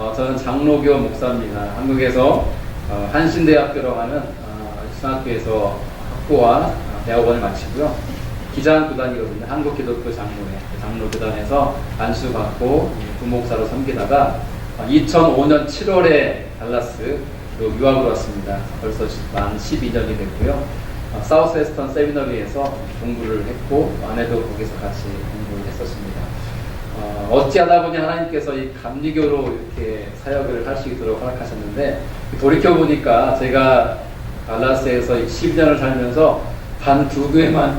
저는 장로교 목사입니다. 한국에서 한신대학교라고 하는 신학교에서 학부와 대학원을 마치고요. 기장구단이거든요. 한국기독교 장로회 장로교단에서 안수받고 부목사로 섬기다가 2005년 7월에 달라스로 유학을 왔습니다. 벌써 만 12년이 됐고요. 사우스웨스턴 세미너리에서 공부를 했고 아내도 거기서 같이 공부를 했었습니다. 어찌하다 보니 하나님께서 이 감리교로 이렇게 사역을 할 수 있도록 허락하셨는데, 돌이켜보니까 제가 달라스에서 12년을 살면서 단 2교회만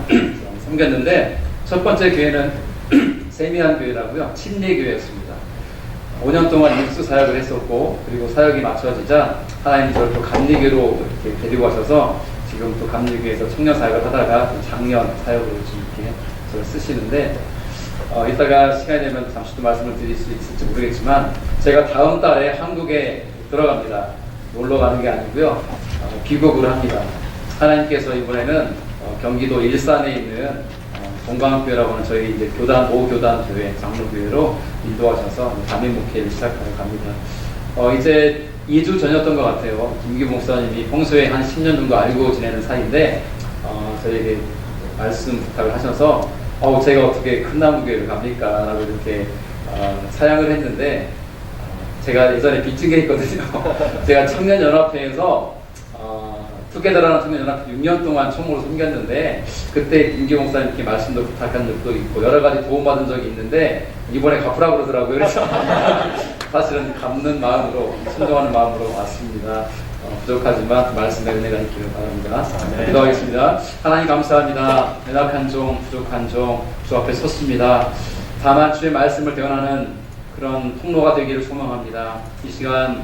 섬겼는데, 첫 번째 교회는 세미한 교회라고요. 침례교회였습니다. 5년 동안 입수 사역을 했었고, 그리고 사역이 맞춰지자 하나님이 저를 또 감리교로 이렇게 데리고 가셔서 지금 또 감리교에서 청년 사역을 하다가 작년 사역으로 지금 이렇게 저를 쓰시는데, 이따가 시간이 되면 잠시 또 말씀을 드릴 수 있을지 모르겠지만, 제가 다음 달에 한국에 들어갑니다. 놀러 가는 게 아니고요. 귀국을 합니다. 하나님께서 이번에는 경기도 일산에 있는 동강교회라고 하는 저희 이제 교단, 5교단 교회, 장로교회로 인도하셔서 담임 목회를 시작하러 갑니다. 이제 2주 전이었던 것 같아요. 김기 목사님이 평소에 한 10년 정도 알고 지내는 사이인데, 저에게 말씀 부탁을 하셔서, 제가 어떻게 큰나무교회를 갑니까? 라고 이렇게 사양을 했는데, 제가 예전에 빚진 게 있거든요. 제가 청년연합회에서 투게더라는 청년연합회 6년 동안 총무로 섬겼는데, 그때 김기 목사님께 말씀도 부탁한 적도 있고 여러 가지 도움받은 적이 있는데, 이번에 갚으라고 그러더라고요. 그래서 사실은 갚는 마음으로, 순종하는 마음으로 왔습니다. 부족하지만 말씀의 은혜가 있기를 바랍니다. 기도하겠습니다. 하나님 감사합니다. 연약한 종, 부족한 종, 주 앞에 섰습니다. 다만 주의 말씀을 대언하는 그런 통로가 되기를 소망합니다. 이 시간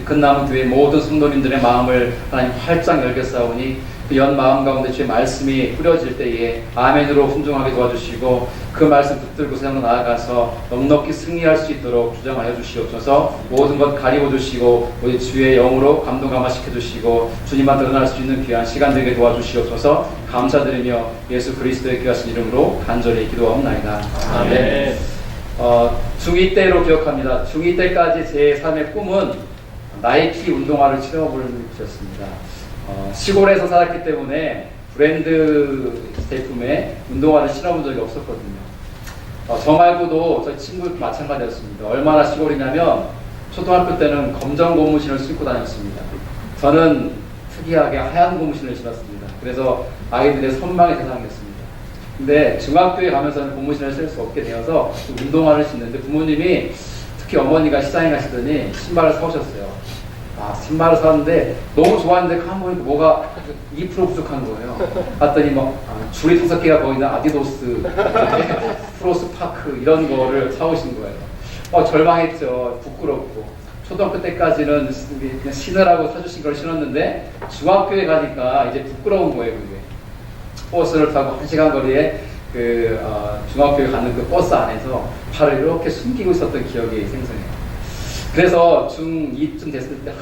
큰나무 교회 모든 성도님들의 마음을 하나님 활짝 열겠사오니, 그 연 마음 가운데 주의 말씀이 뿌려질 때에 아멘으로 순종하게 도와주시고, 그 말씀 붙들고 세상으로 나아가서 넉넉히 승리할 수 있도록 주장하여 주시옵소서. 모든 것 가리워 주시고 우리 주의 영으로 감동 감화시켜 주시고 주님만 드러날 수 있는 귀한 시간 되게 도와주시옵소서. 감사드리며 예수 그리스도의 귀하신 이름으로 간절히 기도하옵나이다. 아멘. 중2 때로 기억합니다. 중2 때까지 제 삶의 꿈은 나이키 운동화를 신어보는 것이었습니다. 시골에서 살았기 때문에 브랜드 제품의 운동화를 신어본 적이 없었거든요. 저 말고도 저희 친구도 마찬가지였습니다. 얼마나 시골이냐면 초등학교 때는 검정 고무신을 신고 다녔습니다. 저는 특이하게 하얀 고무신을 신었습니다. 그래서 아이들의 선망의 대상이었습니다. 근데 중학교에 가면서는 고무신을 쓸 수 없게 되어서 운동화를 신는데, 부모님이 특히 어머니가 시장에 가시더니 신발을 사오셨어요. 신발을 샀는데 너무 좋았는데 가만 보니까 뭐가 2% 부족한 거예요. 봤더니 줄이 5개가 보이는 아디도스, 프로스파크 이런 거를 사오신 거예요. 절망했죠. 부끄럽고. 초등학교 때까지는 그냥 신으라고 사주신 걸 신었는데, 중학교에 가니까 이제 부끄러운 거예요. 그게. 버스를 타고 1시간 거리에 중학교에 가는 그 버스 안에서 발을 이렇게 숨기고 있었던 기억이 생생해요. 그래서 중2쯤 됐을 때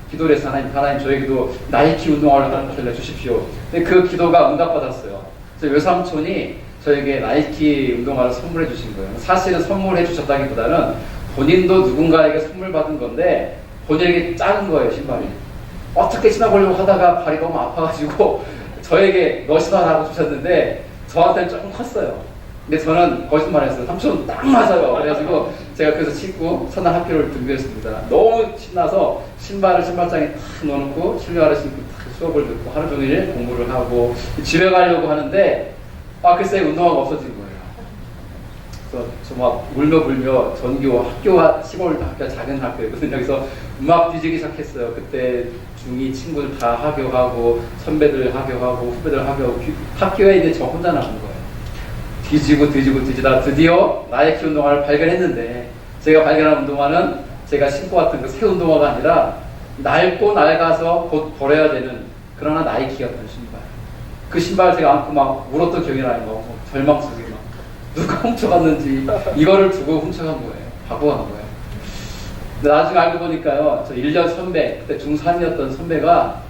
기도를 해서, 하나님 저에게도 나이키 운동화를 하나 주십시오. 근데 그 기도가 응답받았어요. 그래서 외삼촌이 저에게 나이키 운동화를 선물해 주신 거예요. 사실은 선물해 주셨다기보다는 본인도 누군가에게 선물 받은 건데, 본인에게 작은 거예요, 신발이. 어떻게 신어보려고 하다가 발이 너무 아파가지고 저에게 너 신어라고 주셨는데, 저한테는 조금 컸어요. 근데 저는 거짓말했어요. 삼촌 딱 맞아요. 그래가지고 제가 그래서 신고 선한 학교를 등교했습니다. 너무 신나서 신발을 신발장에 탁 넣어놓고 실내화를 신고 탁 수업을 듣고 하루 종일 공부를 하고 집에 가려고 하는데, 글쎄 운동화가 없어진 거예요. 그래서 저 막 울며 전교 학교와 시골 학교, 작은 학교였거든요. 여기서 음악 뒤지기 시작했어요. 그때 중2 친구들 다 하교하고 선배들 하교하고 후배들 하교하고 학교에 이제 저 혼자 남은 거예요. 뒤지다 드디어 나이키 운동화를 발견했는데, 제가 발견한 운동화는 제가 신고 왔던 그 새 운동화가 아니라 낡고 낡아서 곧 버려야 되는 그러나 나이키였던 신발. 그 신발 제가 안고 막 울었던 기억이 나요. 절망 속에 누가 훔쳐갔는지 이거를 두고 훔쳐간 거예요. 바보가 간 거예요. 근데 나중에 알고 보니까요, 저 1년 선배, 그때 중3이었던 선배가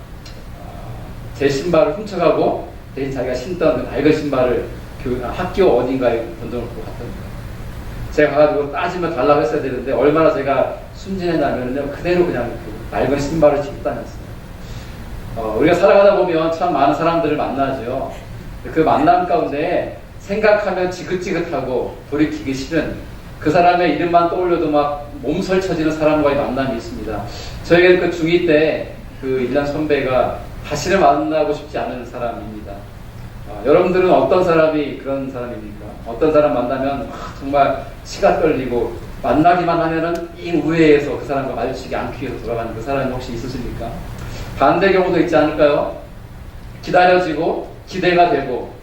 제 신발을 훔쳐가고 대신 자기가 신던 그 낡은 신발을 학교 어딘가에 던져놓고 갔던 거예요. 제가 가가지고 따지면 달라고 했어야 되는데 얼마나 제가 순진했냐면요, 그대로 그냥 그 낡은 신발을 신고 다녔어요. 우리가 살아가다 보면 참 많은 사람들을 만나죠. 그 만남 가운데 생각하면 지긋지긋하고 돌이키기 싫은 그 사람의 이름만 떠올려도 막 몸살 쳐지는 사람과의 만남이 있습니다. 저에게는 그 중2 때 그 일란 선배가 다시는 만나고 싶지 않은 사람입니다. 여러분들은 어떤 사람이 그런 사람입니까? 어떤 사람 만나면 정말 치가 떨리고 만나기만 하면은 이 우회에서 그 사람과 마주치지 않기 위해서 돌아가는 그 사람이 혹시 있으십니까? 반대 경우도 있지 않을까요? 기다려지고 기대가 되고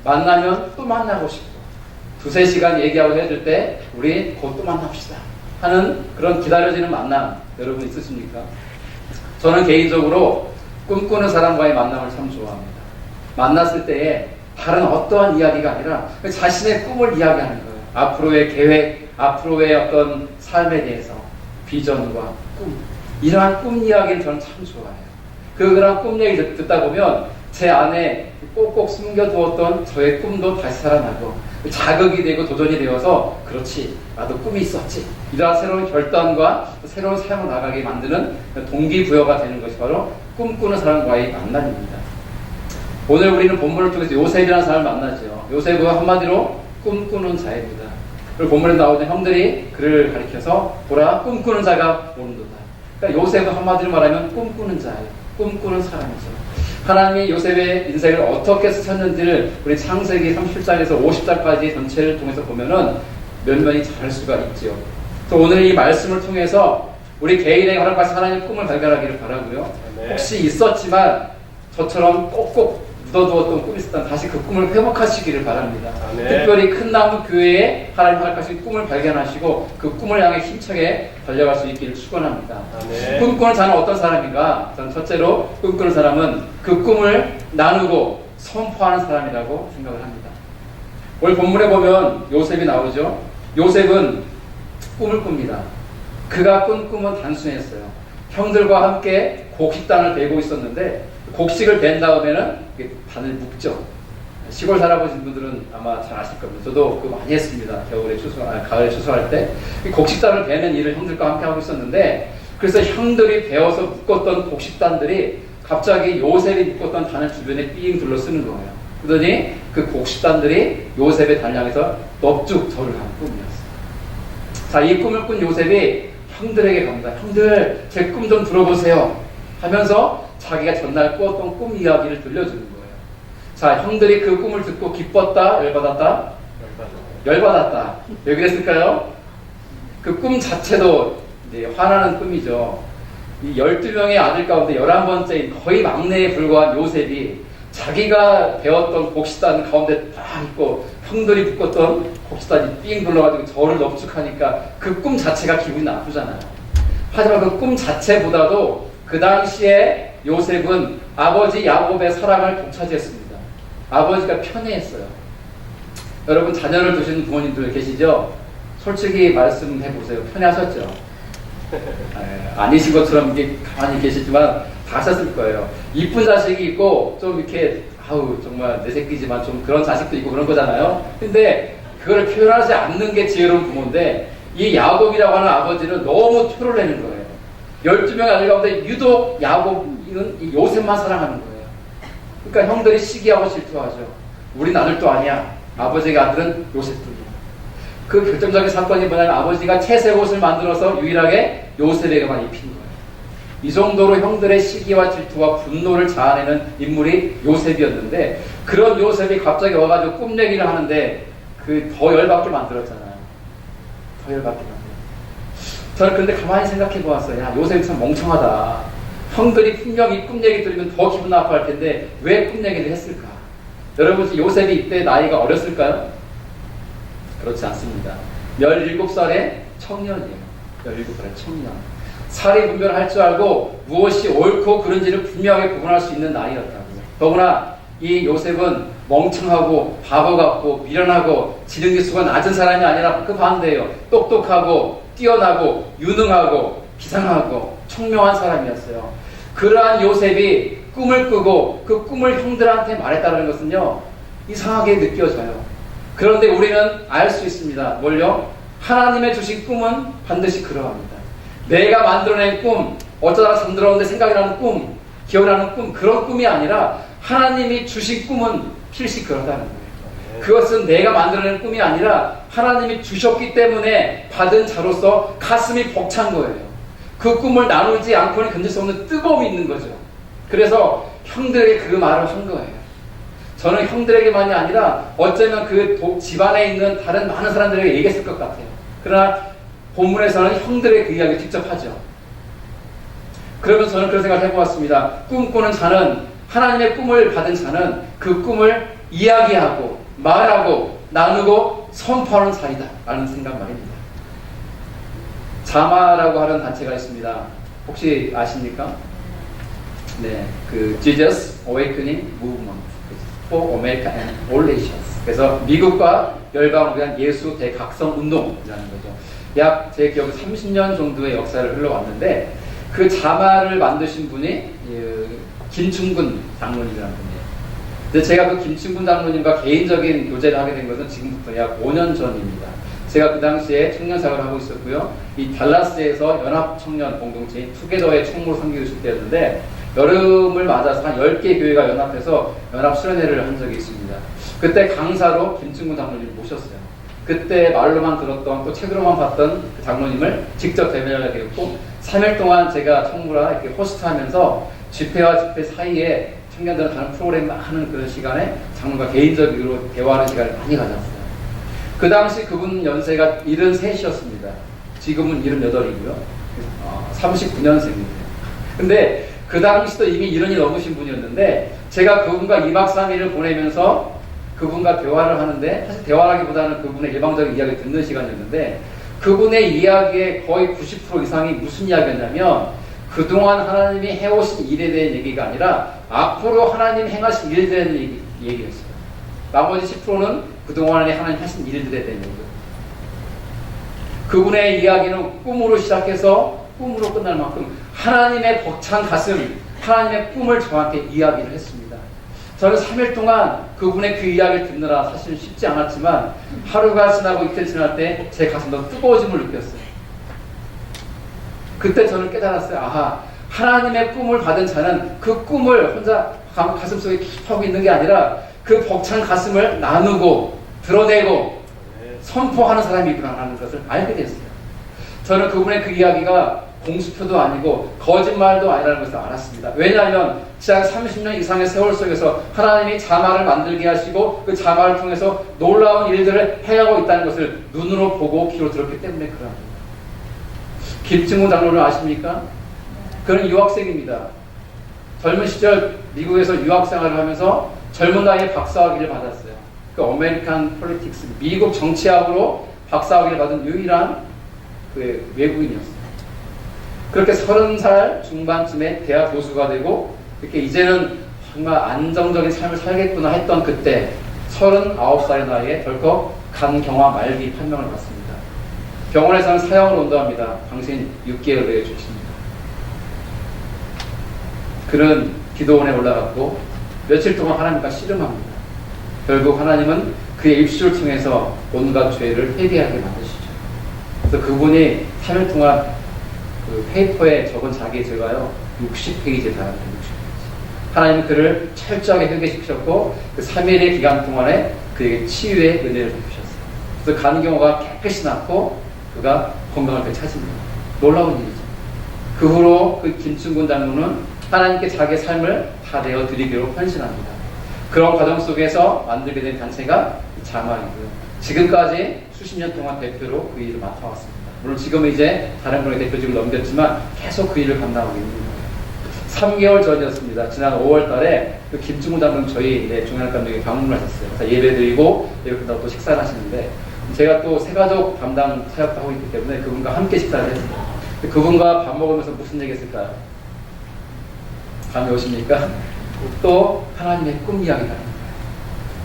만나면 또 만나고 싶고 두세 시간 얘기하고 해줄 때 우리 곧 또 만납시다 하는 그런 기다려지는 만남 여러분 있으십니까? 저는 개인적으로 꿈꾸는 사람과의 만남을 참 좋아합니다. 만났을 때에 다른 어떠한 이야기가 아니라 자신의 꿈을 이야기하는 거예요. 앞으로의 계획, 앞으로의 어떤 삶에 대해서 비전과 꿈, 이러한 꿈 이야기를 저는 참 좋아해요. 그런 꿈 얘기 듣다 보면 제 안에 꼭꼭 숨겨두었던 저의 꿈도 다시 살아나고 자극이 되고 도전이 되어서 그렇지, 나도 꿈이 있었지, 이러한 새로운 결단과 새로운 삶을 나가게 만드는 동기부여가 되는 것이 바로 꿈꾸는 사람과의 만남입니다. 오늘 우리는 본문을 통해서 요셉이라는 사람을 만나죠. 요셉은 한마디로 꿈꾸는 자입니다. 그리고 본문에 나오는 형들이 그를 가리켜서 보라, 꿈꾸는 자가 오는도다. 그러니까 요셉은 한마디로 말하면 꿈꾸는 자예요. 꿈꾸는 사람이죠. 하나님이 요셉의 인생을 어떻게 쓰셨는지를 우리 창세기 37장에서 50장까지 전체를 통해서 보면은 면면이 잘 수가 있죠. 또 오늘 이 말씀을 통해서 우리 개인의 허락하신 하나님의 꿈을 발견하기를 바라고요. 네. 혹시 있었지만 저처럼 꼭꼭 묻어두었던 꿈이 있었다면 다시 그 꿈을 회복하시기를 바랍니다. 네. 특별히 큰 나무 교회에 하나님 허락하신 꿈을 발견하시고 그 꿈을 향해 힘차게 달려갈 수 있기를 축원합니다. 네. 꿈꾸는 자는 어떤 사람인가? 저는 첫째로 꿈꾸는 사람은 그 꿈을 나누고 선포하는 사람이라고 생각을 합니다. 오늘 본문에 보면 요셉이 나오죠. 요셉은 꿈을 꿉니다. 그가 꾼 꿈은 단순했어요. 형들과 함께 곡식단을 베고 있었는데 곡식을 벤 다음에는 단을 묶죠. 시골 살아보신 분들은 아마 잘 아실 겁니다. 저도 그거 많이 했습니다. 가을에 추수할 때 곡식단을 베는 일을 형들과 함께 하고 있었는데, 그래서 형들이 베어서 묶었던 곡식단들이 갑자기 요셉이 묶었던 단을 주변에 삥 둘러쓰는 거예요. 그러더니 그 곡식단들이 요셉의 단 향해서 넙죽 절을 하는 꿈이었어요. 자, 이 꿈을 꾼 요셉이 형들에게 갑니다. 형들, 제 꿈 좀 들어보세요 하면서 자기가 전날 꾸었던 꿈 이야기를 들려주는 거예요. 자, 형들이 그 꿈을 듣고 기뻤다, 열받았다? 열받았다. 왜 그랬을까요? 그 꿈 자체도 화나는 꿈이죠. 이 12명의 아들 가운데 11번째인 거의 막내에 불과한 요셉이 자기가 배웠던 곡식단 가운데 딱 있고 형들이 묶었던 곡식단이 삥 둘러가지고 저를 넙죽하니까 그 꿈 자체가 기분이 나쁘잖아요. 하지만 그 꿈 자체보다도 그 당시에 요셉은 아버지 야곱의 사랑을 독차지했습니다. 아버지가 편애했어요. 여러분 자녀를 두시는 부모님들 계시죠? 솔직히 말씀해보세요. 편애하셨죠? 아니신 것처럼 이렇게 가만히 계시지만 다 하셨을 거예요. 이쁜 자식이 있고 좀 이렇게 아우 정말 내 새끼지만 좀 그런 자식도 있고 그런 거잖아요. 근데 그걸 표현하지 않는 게 지혜로운 부모인데 이 야곱이라고 하는 아버지는 너무 표를 내는 거예요. 12명의 아들 가운데 유독 야곱은 이 요셉만 사랑하는 거예요. 그러니까 형들이 시기하고 질투하죠. 우린 아들도 아니야. 아버지의 아들은 요셉뿐이야. 그 결정적인 사건이 뭐냐면 아버지가 채색 옷을 만들어서 유일하게 요셉에게만 입힌 거예요. 이 정도로 형들의 시기와 질투와 분노를 자아내는 인물이 요셉이었는데, 그런 요셉이 갑자기 와가지고 꿈 얘기를 하는데 그 더 열받게 만들었잖아요. 더 열받게 만들었어요. 저는 근데 가만히 생각해 보았어요. 야, 요셉이 참 멍청하다. 형들이 분명히 꿈 얘기 들으면 더 기분 나빠할 텐데 왜 꿈 얘기를 했을까? 여러분, 요셉이 이때 나이가 어렸을까요? 그렇지 않습니다. 17살의 청년이에요. 17살의 청년. 사리 분별을 할 줄 알고 무엇이 옳고 그른지를 분명하게 구분할 수 있는 나이였다고요. 더구나 이 요셉은 멍청하고 바보 같고 미련하고 지능지수가 낮은 사람이 아니라 그 반대예요. 똑똑하고 뛰어나고 유능하고 기상하고 총명한 사람이었어요. 그러한 요셉이 꿈을 꾸고 그 꿈을 형들한테 말했다는 것은요, 이상하게 느껴져요. 그런데 우리는 알 수 있습니다. 뭘요? 하나님의 주신 꿈은 반드시 그러합니다. 내가 만들어낸 꿈, 어쩌다가 잠들었는데 생각이 나는 꿈, 기억이 나는 꿈, 그런 꿈이 아니라 하나님이 주신 꿈은 필시 그렇다는 거예요. 그것은 내가 만들어낸 꿈이 아니라 하나님이 주셨기 때문에 받은 자로서 가슴이 벅찬 거예요. 그 꿈을 나누지 않고는 견딜 수 없는 뜨거움이 있는 거죠. 그래서 형들에게 그 말을 한 거예요. 저는 형들에게만이 아니라 어쩌면 그 집안에 있는 다른 많은 사람들에게 얘기했을 것 같아요. 그러나 본문에서는 형들의 그 이야기를 직접 하죠. 그러면서 저는 그런 생각을 해보았습니다. 꿈꾸는 자는, 하나님의 꿈을 받은 자는 그 꿈을 이야기하고 말하고 나누고 선포하는 자이다 라는 생각 말입니다. 자마라고 하는 단체가 있습니다. 혹시 아십니까? 네, 그 Jesus Awakening Movement for America and All Nations. 그래서 미국과 열방을 위한 예수 대각성 운동이라는 거죠. 약 제 기억에 30년 정도의 역사를 흘러왔는데 그 자마를 만드신 분이 김충근 장로님이라는 분이에요. 근데 제가 그 김충근 장로님과 개인적인 교제를 하게 된 것은 지금부터 약 5년 전입니다. 제가 그 당시에 청년사역을 하고 있었고요. 이 달라스에서 연합청년 공동체인 투게더의 총무로 섬기고 있을 때였는데 여름을 맞아서 한 10개 교회가 연합해서 연합 수련회를 한 적이 있습니다. 그때 강사로 김충근 장로님을 모셨어요. 그때 말로만 들었던 또 책으로만 봤던 그 장로님을 직접 대면하게 되었고 3일 동안 제가 청무라 이렇게 호스트하면서 집회와 집회 사이에 청년들은 다른 프로그램 하는 그런 시간에 장로가 개인적으로 대화하는 시간을 많이 가졌어요. 그 당시 그분 연세가 73이었습니다. 지금은 78이고요. 39년생이에요. 근데 그 당시도 이미 70이 넘으신 분이었는데 제가 그분과 2박 3일을 보내면서 그분과 대화를 하는데 사실 대화라기보다는 그분의 일방적인 이야기를 듣는 시간이었는데 그분의 이야기의 거의 90% 이상이 무슨 이야기였냐면 그동안 하나님이 해오신 일에 대한 얘기가 아니라 앞으로 하나님 행하신 일에 대한 얘기였어요. 나머지 10%는 그동안에 하나님 하신 일들에 대한 얘기예요. 그분의 이야기는 꿈으로 시작해서 꿈으로 끝날 만큼 하나님의 벅찬 가슴, 하나님의 꿈을 저한테 이야기를 했습니다. 저는 3일 동안 그분의 그 이야기를 듣느라 사실 쉽지 않았지만 하루가 지나고 이틀 지날 때 제 가슴도 뜨거워짐을 느꼈어요. 그때 저는 깨달았어요. 아하, 하나님의 꿈을 받은 자는 그 꿈을 혼자 가슴속에 깊이하고 있는 게 아니라 그 벅찬 가슴을 나누고 드러내고 선포하는 사람이구나 하는 것을 알게 됐어요. 저는 그분의 그 이야기가 공수표도 아니고 거짓말도 아니라는 것을 알았습니다. 왜냐하면 지난 30년 이상의 세월 속에서 하나님이 자마를 만들게 하시고 그 자마를 통해서 놀라운 일들을 해가고 있다는 것을 눈으로 보고 귀로 들었기 때문에 그럽니다. 김충근 장로를 아십니까? 그는 유학생입니다. 젊은 시절 미국에서 유학생활을 하면서 젊은 나이에 박사학위를 받았어요. 그 아메리칸 폴리틱스, 미국 정치학으로 박사학위를 받은 유일한 그 외국인이었어요. 그렇게 30살 중반쯤에 대학 교수가 되고 이렇게 이제는 정말 안정적인 삶을 살겠구나 했던 그때 39살의 나이에 덜컥 간경화 말기 판명을 받습니다. 병원에서는 사형을 온다합니다. 당신 6개월에 죽습니다. 그는 기도원에 올라갔고 며칠 동안 하나님과 씨름합니다. 결국 하나님은 그의 입술을 통해서 온갖 죄를 회개하게 만드시죠. 그래서 그분이 3일 동안 그 페이퍼에 적은 자기의 죄가요 60페이지에 달합니다. 60페이지. 하나님은 그를 철저하게 회개시키셨고 그 3일의 기간 동안에 그에게 치유의 은혜를 베푸셨어요. 그래서 간경화가 깨끗이 낫고 그가 건강을 되찾습니다. 놀라운 일이죠. 그 후로 그 김충근 장로는 하나님께 자기의 삶을 다 내어 드리기로 헌신합니다. 그런 과정 속에서 만들게 된 단체가 자마이고요. 지금까지 수십 년 동안 대표로 그 일을 맡아왔습니다. 물론 지금은 이제 다른 분의 대표직을 넘겼지만 계속 그 일을 감당하고 있는 거예요. 3개월 전이었습니다. 지난 5월 달에 그 김충근 장로님 저희 종현학 감독이 방문을 하셨어요. 그래서 예배 드리고 예배 끝나고 또 식사를 하시는데 제가 또 새가족 담당 사역도 하고 있기 때문에 그분과 함께 식사를 했습니다. 그분과 밥 먹으면서 무슨 얘기 했을까요? 감이 오십니까? 또 하나님의 꿈 이야기가 나는 거예요.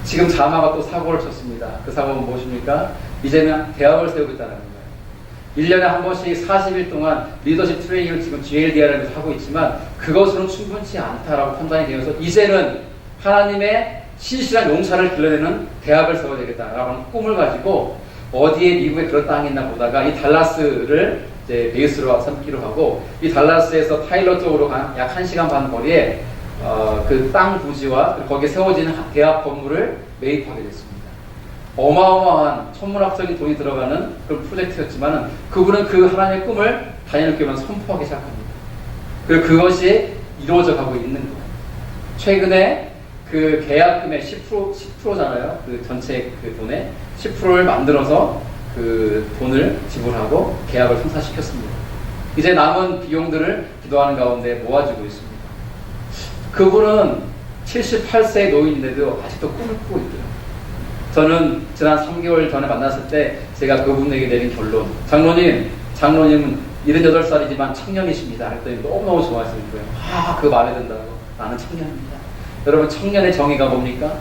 지금 자마가 또 사고를 쳤습니다. 그 사고는 무엇입니까? 이제는 대학을 세우고 있다는 거예요. 1년에 한 번씩 40일 동안 리더십 트레이닝을 지금 GLDR에서 하고 있지만 그것으로는 충분치 않다라고 판단이 되어서 이제는 하나님의 신실한 용사를 길러내는 대학을 세워야 되겠다라고 하는 꿈을 가지고 어디에 미국에 그런 땅이 있나 보다가 이 달라스를 이제 베이스로 삼기로 하고, 이 달라스에서 타일러 쪽으로 약 1시간 반 거리에 그 땅 부지와 거기에 세워지는 대학 건물을 매입하게 됐습니다. 어마어마한 천문학적인 돈이 들어가는 그런 프로젝트였지만 그분은 그 하나님의 꿈을 다니엘 교회만 선포하기 시작합니다. 그리고 그것이 이루어져 가고 있는 거예요. 최근에 그 계약금의 10%잖아요. 그 전체 그 돈의 10%를 만들어서 그 돈을 지불하고 계약을 성사시켰습니다. 이제 남은 비용들을 기도하는 가운데 모아주고 있습니다. 그분은 78세의 노인인데도 아직도 꿈을 꾸고 있더라고요. 저는 지난 3개월 전에 만났을 때 제가 그분에게 내린 결론, 장로님은 78살이지만 청년이십니다. 그랬더니 너무너무 좋아하시는 거예요. 그거 마음에 든다고. 나는 청년입니다. 여러분, 청년의 정의가 뭡니까?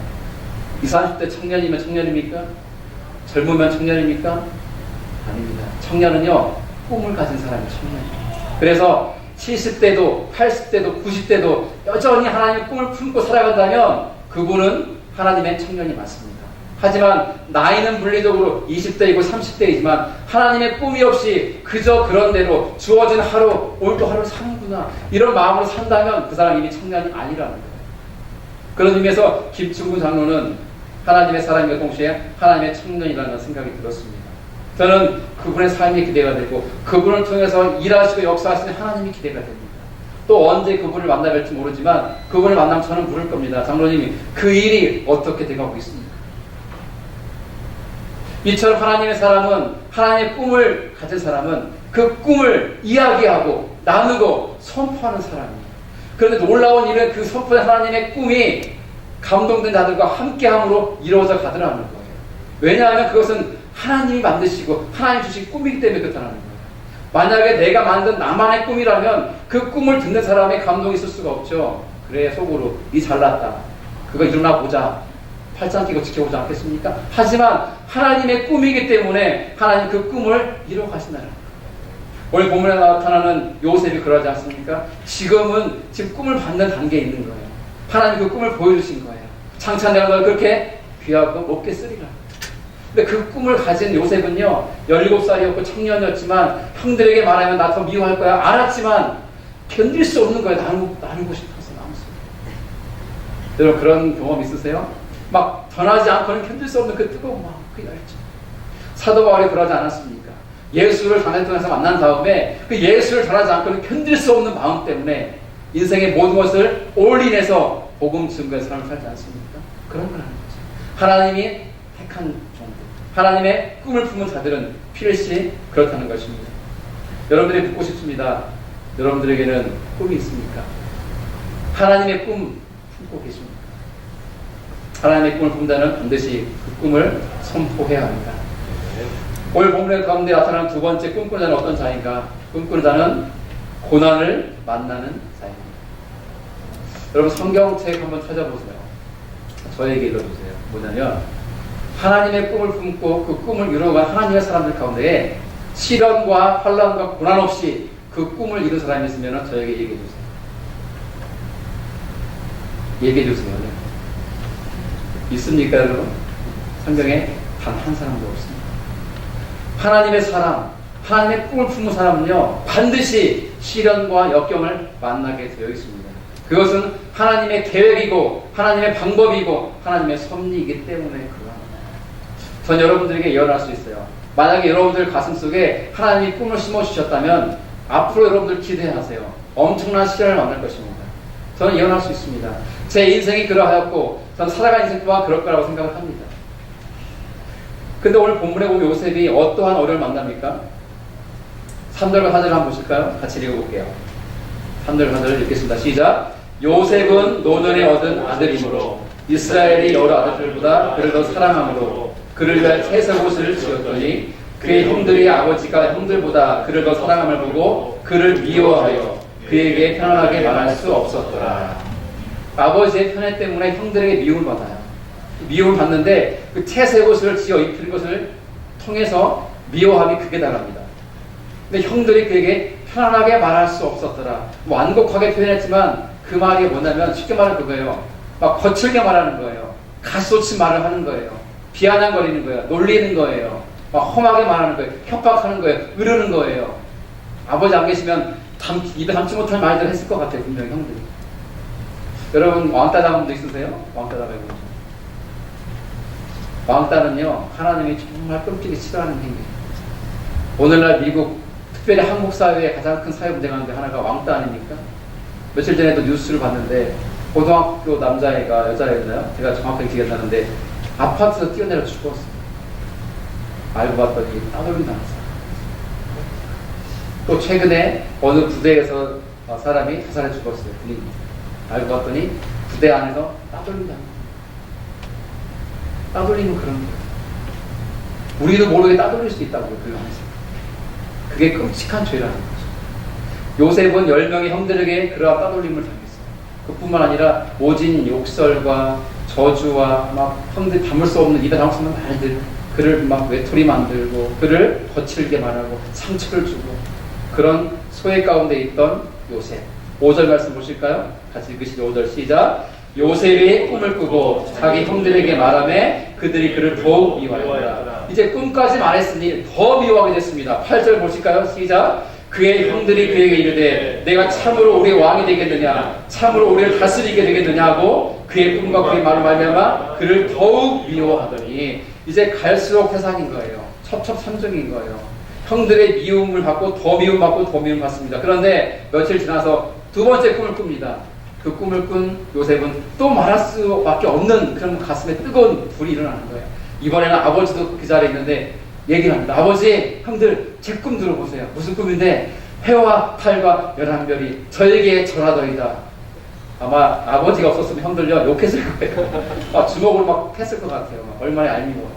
20, 30대 청년이면 청년입니까? 젊으면 청년입니까? 아닙니다. 청년은요, 꿈을 가진 사람이 청년입니다. 그래서 70대도 80대도 90대도 여전히 하나님의 꿈을 품고 살아간다면 그분은 하나님의 청년이 맞습니다. 하지만 나이는 물리적으로 20대이고 30대이지만 하나님의 꿈이 없이 그저 그런 대로 주어진 하루, 오늘도 하루 사는구나, 이런 마음으로 산다면 그 사람이 이미 청년이 아니라는 거예요. 그런 의미에서 김충구 장로는 하나님의 사람과 동시에 하나님의 청년이라는 생각이 들었습니다. 저는 그분의 삶이 기대가 되고 그분을 통해서 일하시고 역사하시는 하나님이 기대가 됩니다. 또 언제 그분을 만나뵐지 모르지만 그분을 만나면 저는 물을 겁니다. 장로님이 그 일이 어떻게 돼가고 있습니까? 이처럼 하나님의 사람은, 하나님의 꿈을 가진 사람은 그 꿈을 이야기하고 나누고 선포하는 사람이에요. 그런데 놀라운 일은 그 선포된 하나님의 꿈이 감동된 자들과 함께함으로 이루어져 가더라는 거예요. 왜냐하면 그것은 하나님이 만드시고 하나님 주신 꿈이기 때문에 그렇다는 거예요. 만약에 내가 만든 나만의 꿈이라면 그 꿈을 듣는 사람의 감동이 있을 수가 없죠. 그래, 속으로 니 잘났다, 그거 일어나 보자, 팔짱 끼고 지켜보지 않겠습니까? 하지만 하나님의 꿈이기 때문에 하나님 그 꿈을 이루어 가신다는 거예요. 오늘 본문에 나타나는 요셉이 그러지 않습니까? 지금 꿈을 받는 단계에 있는 거예요. 하나님 그 꿈을 보여주신 거예요. 장차 내가 널 그렇게 귀하고 높게 쓰리라. 근데 그 꿈을 가진 요셉은요, 17살이었고 청년이었지만 형들에게 말하면 나 더 미워할 거야 알았지만 견딜 수 없는 거예요. 나누고 싶어서 남았어요. 여러분, 그런 경험 있으세요? 막 전하지 않고는 견딜 수 없는 그 뜨거운 마음, 그 열정. 사도 바울이 그러지 않았습니까? 예수를 단을 통해서 만난 다음에 그 예수를 전하지 않고는 견딜 수 없는 마음 때문에 인생의 모든 것을 올인해서 복음 증거의 삶을 살지 않습니까? 그런 걸 하는 거죠. 하나님이 택한 종들, 하나님의 꿈을 품은 자들은 필시 그렇다는 것입니다. 여러분들이 묻고 싶습니다. 여러분들에게는 꿈이 있습니까? 하나님의 꿈 품고 계십니까? 하나님의 꿈을 품다는 반드시 그 꿈을 선포해야 합니다. 오늘 본문의 가운데 나타나는 두 번째 꿈꾸는 자는 어떤 자인가? 꿈꾸는 자는 고난을 만나는 자입니다. 여러분, 성경책 한번 찾아보세요. 저에게 읽어주세요. 뭐냐면 하나님의 꿈을 품고 그 꿈을 이루어간 하나님의 사람들 가운데에 시련과 환난과 고난 없이 그 꿈을 이룬 사람이 있으면 저에게 얘기해주세요. 얘기해주세요. 있습니까, 여러분? 성경에 단 한 사람도 없습니다. 하나님의 사람, 하나님의 꿈을 품은 사람은요, 반드시 시련과 역경을 만나게 되어 있습니다. 그것은 하나님의 계획이고 하나님의 방법이고 하나님의 섭리이기 때문에 그러합니다. 전 여러분들에게 예언할 수 있어요. 만약에 여러분들 가슴속에 하나님이 꿈을 심어주셨다면 앞으로 여러분들 기대하세요. 엄청난 시련을 만날 것입니다. 저는 예언할 수 있습니다. 제 인생이 그러하였고 전 살아간 인생 또한 그럴 거라고 생각을 합니다. 근데 오늘 본문에 보면 요셉이 어떠한 어려움을 만납니까? 3절과 4절 한번 보실까요? 같이 읽어볼게요. 3절 4절 읽겠습니다. 시작. 요셉은 노년에 얻은 아들이므로 이스라엘이 여러 아들들보다 그를 더 사랑함으로 그를 위하여 채색옷을 지었더니 그의 형들의 아버지가 형들보다 그를 더 사랑함을 보고 그를 미워하여 그에게 편안하게 말할 수 없었더라. 아버지의 편애 때문에 형들에게 미움을 받아요. 미움을 받는데 그 채색옷을 지어 입힌 것을 통해서 미워함이 극에 달합니다. 근데 형들이 그에게 편안하게 말할 수 없었더라. 완곡하게 표현했지만 그 말이 뭐냐면 쉽게 말하면 그거예요. 막 거칠게 말하는 거예요. 가시돋친 말을 하는 거예요. 비아냥거리는 거예요. 놀리는 거예요. 막 험하게 말하는 거예요. 협박하는 거예요. 으르는 거예요. 아버지 안 계시면 입에 담지 못할 말들 했을 것 같아요. 분명히 형들이. 여러분 왕따 당한 분도 있으세요? 왕따 당해보죠. 왕따는요, 하나님이 정말 끔찍이 싫어하는 행위예요. 오늘날 미국, 특별히 한국 사회의 가장 큰 사회 문제 가운데 하나가 왕따 아닙니까? 며칠 전에도 뉴스를 봤는데 고등학교 남자애가 여자애였나요? 제가 정확하게 기억이 안 나는데 아파트에서 뛰어내려 죽었어요. 알고 봤더니 따돌림 당했어요. 또 최근에 어느 부대에서 사람이 자살해 죽었어요. 군인이. 알고 봤더니 부대 안에서 따돌림 당했어요. 따돌림은 그런 거예요. 우리도 모르게 따돌릴 수 있다고요. 그 안에서. 그게 끔찍한 죄라는 거죠. 요셉은 10명의 형들에게 그러한 따돌림을 당했어요. 그뿐만 아니라 모진 욕설과 저주와 막 형들 담을 수 없는, 입에 담을 수 없는 말들, 그를 막 외톨이 만들고 그를 거칠게 말하고 상처를 주고, 그런 소외 가운데 있던 요셉. 5절 말씀 보실까요? 같이 읽으시죠. 5절 시작. 요셉이 꿈을 꾸고 자기 형들에게 말하매 그들이 그를 더욱 미워하였다. 이제 꿈까지 말했으니 더 미워하게 됐습니다. 8절 보실까요? 시작. 그의 형들이 그에게 이르되 내가 참으로 우리의 왕이 되겠느냐, 참으로 우리를 다스리게 되겠느냐 하고 그의 꿈과 그의 말을 말미암아 그를 더욱 미워하더니, 이제 갈수록 세상인 거예요. 첩첩산중인 거예요. 형들의 미움을 받고 더 미움 받고 더 미움 받습니다. 그런데 며칠 지나서 두 번째 꿈을 꿉니다. 그 꿈을 꾼 요셉은 또 말할 수밖에 없는 그런 가슴에 뜨거운 불이 일어나는 거예요. 이번에는 아버지도 그 자리에 있는데 얘기를 합니다. 아버지, 형들 제 꿈 들어보세요. 무슨 꿈인데 해와 달과 11별이 저에게 전하더이다. 아마 아버지가 없었으면 형들요 욕했을 거예요. 주먹으로 막 했을 것 같아요. 얼마나 얄미워.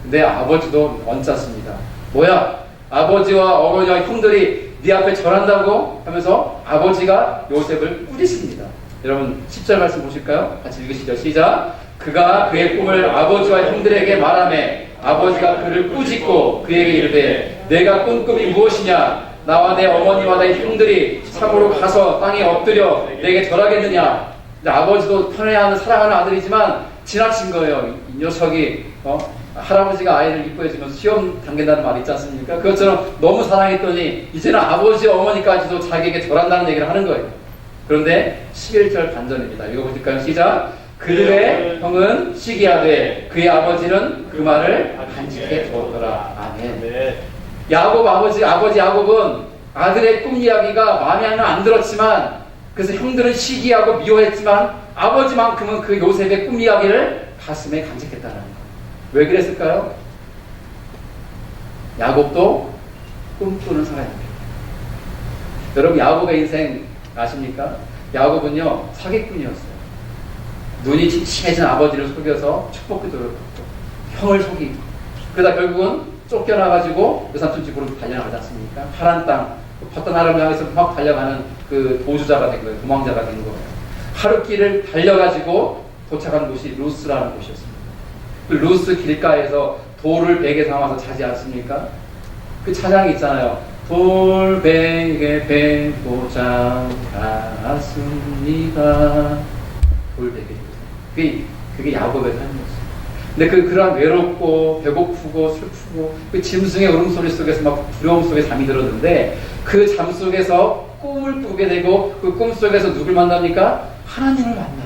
근데 아버지도 언짢습니다. 뭐야? 아버지와 어머니와 형들이 네 앞에 절한다고 하면서 아버지가 요셉을 꾸짖습니다. 여러분 10절 말씀 보실까요? 같이 읽으시죠. 시작. 그가 그의 꿈을 아버지와 형들에게 말하매 아버지가 그를 꾸짖고 그에게 이르되 내가 꾼 꿈이 무엇이냐? 나와 내 어머니와 내 형들이 참으로 가서 땅에 엎드려 내게 절하겠느냐? 아버지도 편애하는 사랑하는 아들이지만 지나친 거예요. 이 녀석이 할아버지가 아이를 이뻐해주면서 시험 당긴다는 말 있지 않습니까? 그것처럼 너무 사랑했더니 이제는 아버지 어머니까지도 자기에게 절한다는 얘기를 하는 거예요. 그런데 11절 반전입니다. 읽어보실까요? 시작. 그들의 형은 시기하되 그의 아버지는 그 말을 간직해 두었더라. 아멘. 야곱 아버지 야곱은 아들의 꿈 이야기가 마음에 안 들었지만, 그래서 형들은 시기하고 미워했지만 아버지만큼은 그 요셉의 꿈 이야기를 가슴에 간직했다는 거예요. 왜 그랬을까요? 야곱도 꿈꾸는 사람입니다. 여러분 야곱의 인생 아십니까? 야곱은요 사기꾼이었어요. 눈이 심해진 아버지를 속여서 축복기도를 받고 형을 속이고, 그러다 결국은 쫓겨나가지고 외삼촌 집으로 달려나가지 않습니까? 파란 땅, 어떤 나라를 향해서 막 달려가는 그 도주자가 된 거예요. 도망자가 된 거예요. 하룻길을 달려가지고 도착한 곳이 루스라는 곳이었습니다. 그 루스 길가에서 돌을 베개 삼아서 자지 않습니까? 그 찬양이 있잖아요. 돌베개 베고 자랐습니다. 돌베개. 그게 야곱의 삶이었어요. 근데 그러한 외롭고 배고프고 슬프고 그 짐승의 울음소리 속에서 막 두려움 속에 잠이 들었는데, 그 잠 속에서 꿈을 꾸게 되고 그 꿈 속에서 누굴 만납니까? 하나님을 만납니다.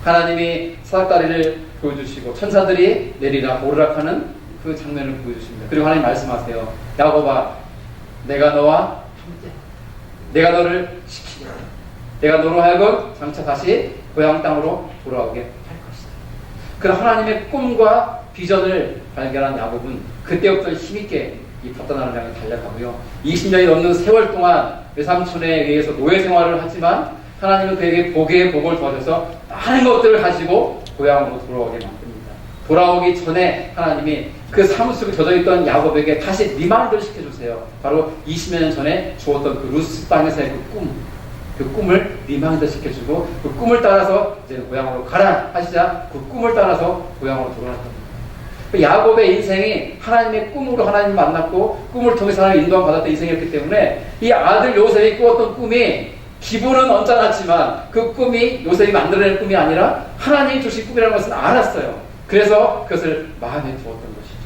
하나님이 사닥다리를 보여주시고 천사들이 내리라 오르락하는 그 장면을 보여주십니다. 그리고 하나님 말씀하세요. 야곱아, 내가 너와 함께, 내가 너를 지키겠다. 내가 너로 하여금 장차 다시 고향 땅으로 돌아오게 할 것이다. 그런 하나님의 꿈과 비전을 발견한 야곱은 그때부터 힘있게 이 파단나라를 향해 달려가고요. 20년이 넘는 세월 동안 외삼촌에 의해서 노예 생활을 하지만 하나님은 그에게 복의 복을 더하셔서 많은 것들을 가지고 고향으로 돌아오게 만듭니다. 돌아오기 전에 하나님이 그 사무 속에 젖어있던 야곱에게 다시 리마인드를 시켜주세요. 바로 20년 전에 주었던 그 루스 땅에서의 그 꿈을 리마인드 시켜주고, 그 꿈을 따라서 이제 고향으로 가라 하시자 그 꿈을 따라서 고향으로 돌아왔던 겁니다. 야곱의 인생이 하나님의 꿈으로 하나님을 만났고 꿈을 통해서 하나님 인도함 받았던 인생이었기 때문에 이 아들 요셉이 꾸었던 꿈이 기분은 언짢았지만 그 꿈이 요셉이 만들어낸 꿈이 아니라 하나님이 주신 꿈이라는 것을 알았어요. 그래서 그것을 마음에 두었던 것이죠.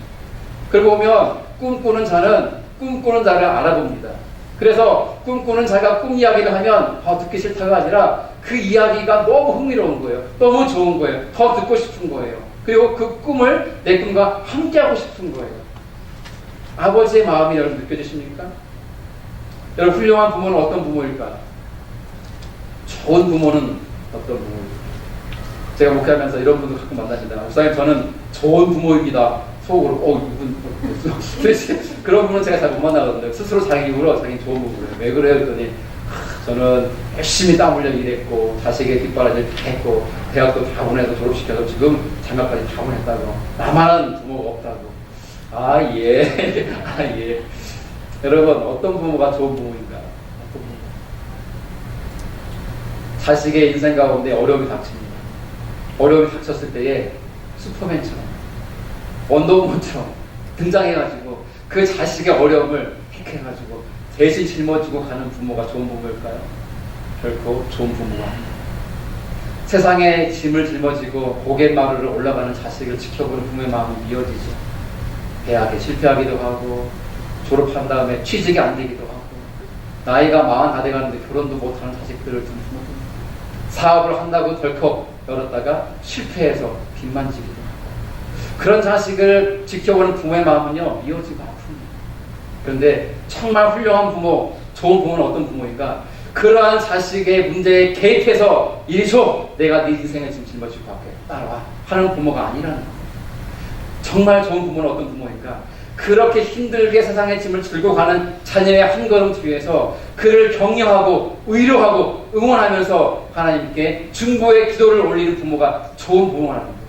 그리고 보면 꿈꾸는 자는 꿈꾸는 자를 알아봅니다. 그래서 꿈꾸는 자가 꿈 이야기를 하면 듣기 싫다가 아니라 그 이야기가 너무 흥미로운 거예요. 너무 좋은 거예요. 더 듣고 싶은 거예요. 그리고 그 꿈을 내 꿈과 함께하고 싶은 거예요. 아버지의 마음이 여러분 느껴지십니까? 여러분 훌륭한 부모는 어떤 부모일까? 좋은 부모는 어떤 부모일까? 제가 목회하면서 이런 분들 가끔 만나신다. 목사님 저는 좋은 부모입니다. 속으로 이분 도대체 그런 분은 제가 잘 못 만나거든요. 스스로 자기 입으로 자기는 좋은 부모예요. 왜 그래요? 그랬더니 저는 열심히 땀 흘려 일했고 자식의 뒷바라지를 다 했고 대학도 다 보내서 졸업시켜서 지금 장가까지 다 보냈다고. 나만한 부모가 없다고. 예. 예. 여러분 어떤 부모가 좋은 부모인가? 어떤 부모? 자식의 인생 가운데 어려움이 닥칩니다. 어려움이 닥쳤을 때에 슈퍼맨처럼 원더우먼처럼 등장해가지고 그 자식의 어려움을 픽해가지고 대신 짊어지고 가는 부모가 좋은 부모일까요? 결코 좋은 부모가 아닙니다. 세상에 짐을 짊어지고 고갯마루를 올라가는 자식을 지켜보는 부모의 마음이 미어지죠. 대학에 실패하기도 하고 졸업한 다음에 취직이 안 되기도 하고 나이가 40 다 돼가는데 결혼도 못하는 자식들을 둔 부모들, 사업을 한다고 덜컥 열었다가 실패해서 빚만 지기도 하고 그런 자식을 지켜보는 부모의 마음은요 미어지고 아픕니다. 그런데 정말 훌륭한 부모, 좋은 부모는 어떤 부모인가? 그러한 자식의 문제에 개입해서 이리 줘! 내가 네 인생을 지금 짊어지고 갈게. 따라와. 하는 부모가 아니라는 거예요. 정말 좋은 부모는 어떤 부모인가? 그렇게 힘들게 세상의 짐을 들고 가는 자녀의 한 걸음 뒤에서 그를 격려하고 위로하고 응원하면서 하나님께 중보의 기도를 올리는 부모가 좋은 부모라는 거예요.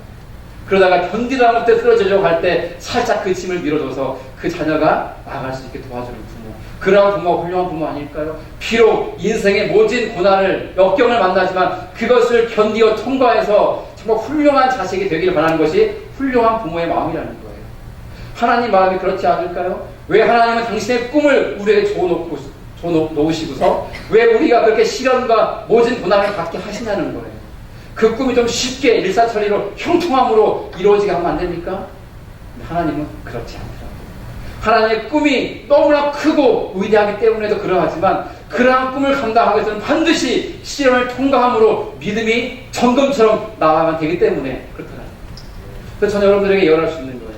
그러다가 견디다 못해 쓰러지려고 할 때 살짝 그 짐을 밀어줘서 그 자녀가 나아갈 수 있게 도와주는 부모. 그러한 부모가 훌륭한 부모 아닐까요? 비록 인생의 모진 고난을 역경을 만나지만 그것을 견디어 통과해서 정말 훌륭한 자식이 되기를 바라는 것이 훌륭한 부모의 마음이라는 거예요. 하나님 마음이 그렇지 않을까요? 왜 하나님은 당신의 꿈을 우리에게 줘놓으시고서 왜 우리가 그렇게 시련과 모진 고난을 갖게 하시냐는 거예요. 그 꿈이 좀 쉽게 일사천리로 형통함으로 이루어지게 하면 안 됩니까? 하나님은 그렇지 않더라고요. 하나님의 꿈이 너무나 크고 위대하기 때문에도 그러하지만 그러한 꿈을 감당하기 위해서는 반드시 시련을 통과함으로 믿음이 점검처럼 나아가면 되기 때문에 그렇더라고요. 그래서 저는 여러분들에게 예언할 수 있는 거예요.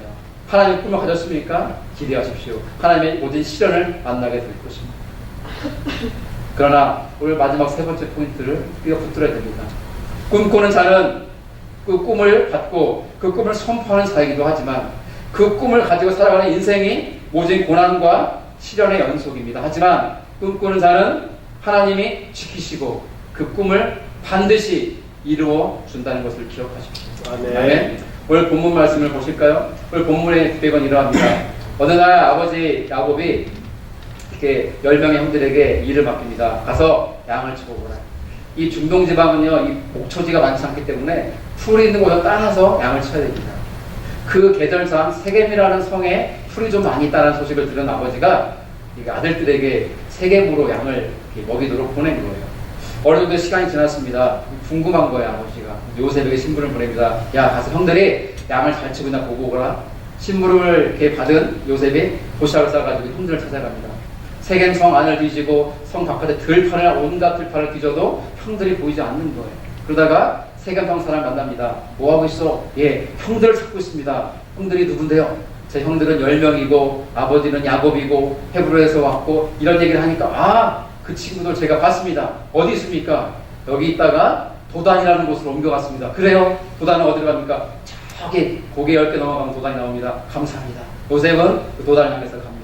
하나님의 꿈을 가졌습니까? 기대하십시오. 하나님의 모든 시련을 만나게 될 것입니다. 그러나 오늘 마지막 세 번째 포인트를 우리가 붙들어야 됩니다. 꿈꾸는 자는 그 꿈을 갖고 그 꿈을 선포하는 자이기도 하지만 그 꿈을 가지고 살아가는 인생이 모진 고난과 시련의 연속입니다. 하지만 꿈꾸는 자는 하나님이 지키시고 그 꿈을 반드시 이루어 준다는 것을 기억하십시오. 아멘. 오늘 본문 말씀을 보실까요? 오늘 본문의 기백은 이러합니다. 어느 날 아버지 야곱이 이렇게 10명의 형들에게 일을 맡깁니다. 가서 양을 치고 오라. 이 중동 지방은요, 이 목초지가 많지 않기 때문에 풀이 있는 곳을 따라서 양을 쳐야 됩니다. 그 계절상 세겜이라는 성에 풀이 좀 많이 있다는 소식을 들은 아버지가 아들들에게 세겜으로 양을 먹이도록 보낸 거예요. 어느 정도 시간이 지났습니다. 궁금한 거예요, 아버지가. 요셉에게 신부를 보냅니다. 야, 가서 형들이 양을 잘 치고 있나 보고 오거라. 신부를 이렇게 받은 요셉이 도시락을 싸가지고 형들을 찾아갑니다. 세겜 성 안을 뒤지고 성 바깥에 들판을 온갖 들판을 뒤져도 형들이 보이지 않는 거예요. 그러다가 세겜 성 사람 만납니다. 뭐 하고 있어? 예, 형들을 찾고 있습니다. 형들이 누군데요? 제 형들은 10명이고 아버지는 야곱이고 헤브론에서 왔고 이런 얘기를 하니까 그 친구들 제가 봤습니다. 어디 있습니까? 여기 있다가 도단이라는 곳으로 옮겨갔습니다. 그래요? 도단은 어디로 갑니까? 저기 고개 10개 넘어가면 도단이 나옵니다. 감사합니다. 요셉은 그 도단을 향해서 갑니다.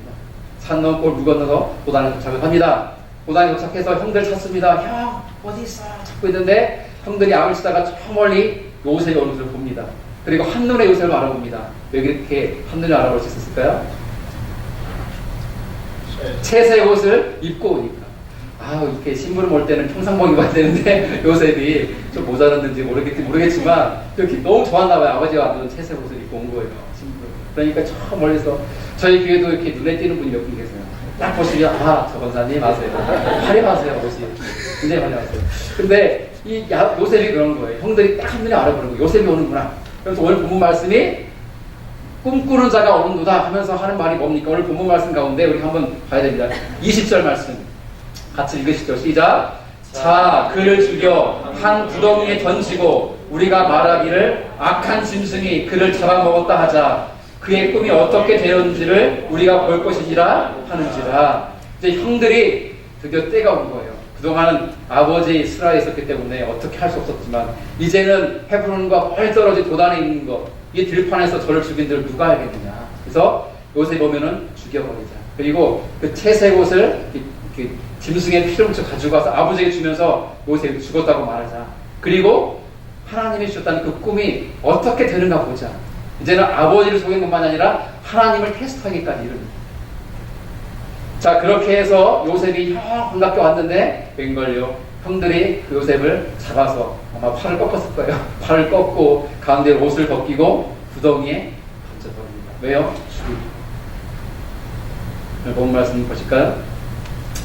산 넘고 물 건너서 도단에 도착을 합니다. 도단에 도착해서 형들 찾습니다. 형 어디 있어? 찾고 있는데 형들이 양을 치다가 저 멀리 요셉이 오는 것을 봅니다. 그리고 한눈에 요셉을 알아봅니다. 왜 그렇게 한눈에 알아볼 수 있었을까요? 채색 옷을 입고 오니까. 이렇게 신부를 볼 때는 평상복 입어야 되는데 요셉이 좀 모자랐는지 모르겠지만 이렇게 너무 좋았나 봐요. 아버지가 완전 채색 옷을 입고 온 거예요. 신부. 그러니까 저 멀리서 저희 교회도 이렇게 눈에 띄는 분이 몇 분 계세요. 딱 보시면 저 권사님 아세요. 화려하세요. 옷이 굉장히 화려하세요. 근데 이 요셉이 그런 거예요. 형들이 딱 한눈에 알아보는 거예요. 요셉이 오는구나. 그래서 오늘 본문 말씀이 꿈꾸는 자가 오는도다 하면서 하는 말이 뭡니까? 오늘 본문 말씀 가운데 우리 한번 봐야 됩니다. 20절 말씀 같이 읽으시죠. 시작. 자, 그를 죽여 한 구덩이에 던지고 우리가 말하기를 악한 짐승이 그를 잡아먹었다 하자. 그의 꿈이 어떻게 되었는지를 우리가 볼 것이니라 하는지라. 이제 형들이 드디어 때가 온 거예요. 그동안은 아버지 스라에 있었기 때문에 어떻게 할 수 없었지만 이제는 헤브론과 멀리 떨어진 도단에 있는 것, 이 들판에서 저를 죽인 들 누가 알겠느냐. 그래서 요셉 보면은 죽여버리자. 그리고 그 채색 옷을 짐승의 피를 묻혀 가지고 가서 아버지에게 주면서 요셉이 죽었다고 말하자. 그리고 하나님이 주셨다는 그 꿈이 어떻게 되는가 보자. 이제는 아버지를 속인 것만 아니라 하나님을 테스트하기까지 이릅니다. 자, 그렇게 해서 요셉이 반갑게 왔는데 웬걸요, 형들이 그 요셉을 잡아서 아마 팔을 꺾었을 거예요. 팔을 꺾고 가운데 옷을 벗기고 구덩이에 던져버립니다. 왜요? 죽이고. 본 말씀 보실까요?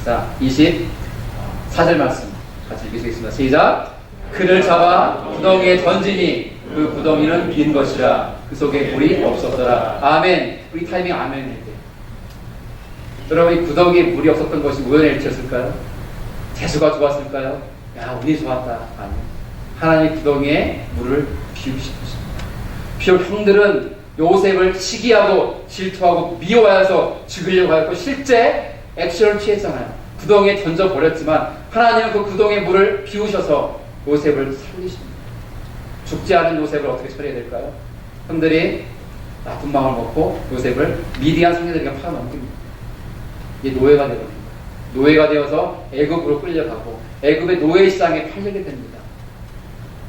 자, 24절 말씀 같이 읽으시겠습니다. 시작. 그를 잡아 구덩이에 던지니 그 구덩이는 빈 것이라 그 속에 물이 없었더라. 아멘. 우리 타이밍 아멘일 때. 여러분, 이 구덩이에 물이 없었던 것이 우연의 일치였을까요? 재수가 좋았을까요? 야, 운이 좋았다. 아니요. 하나님 구덩이에 물을 비우시고 있습니다. 비록 형들은 요셉을 시기하고 질투하고 미워해서 죽이려고 하였고 실제 액션을 취했잖아요. 구덩이에 던져버렸지만 하나님은 그 구덩이에 물을 비우셔서 요셉을 살리십니다. 죽지 않은 요셉을 어떻게 처리해야 될까요? 형들이 나쁜 마음을 먹고 요셉을 미디안 상대들에게 팔아넘깁니다. 이게 노예가 되거든요. 노예가 되어서 애굽으로 끌려가고 애굽의 노예 시장에 팔리게 됩니다.